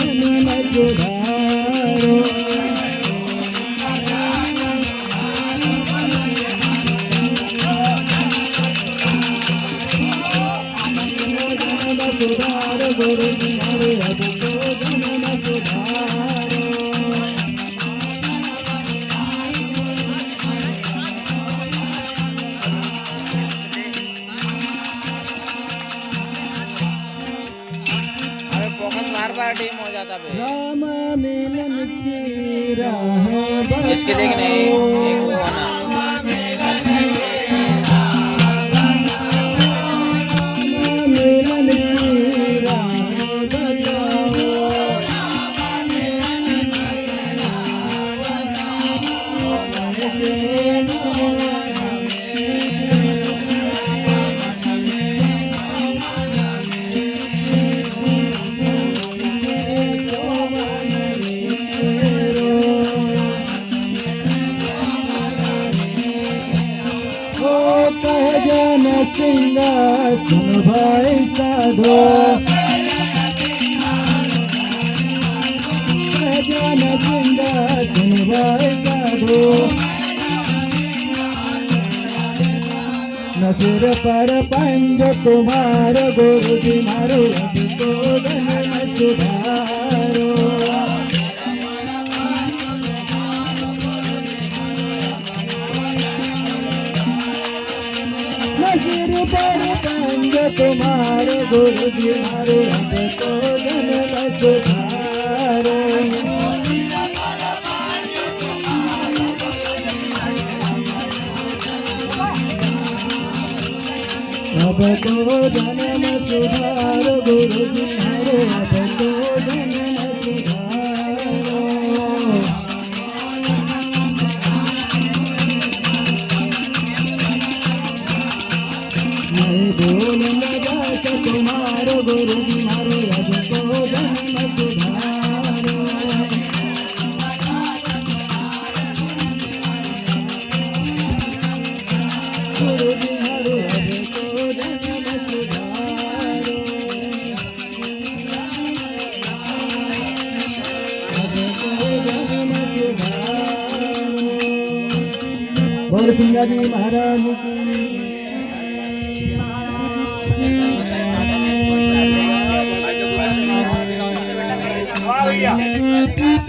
જન્મ સુધારો ગુરુજી મારે અજતો જન્મ સુધારો बार डीम हो जाता है राम मिलन की राह इसके लिए नहीं एक वो होना मिलन की राह बताओ जन सिंगार सुन भाई साधो जन सिंगार सुन भाई साधो नजर पर पंज तुम्हार गुरुजी मारो तो जन्म सुधारो नजर पर पंज तुम्हार गुरुजी मारो तो जन्म सुधारो अब तो जन्म सुधारो गुरुजी मारो अब तो जन्म सुधारो मैं बोल लगा तुम्हारो गुरुजी मारो अब तो जन्म सुधारो गुरुजी मारो अब तो जन्म सुधारो अब तो जन्म सुधारो बोल सिंगाजी महाराज की Yeah.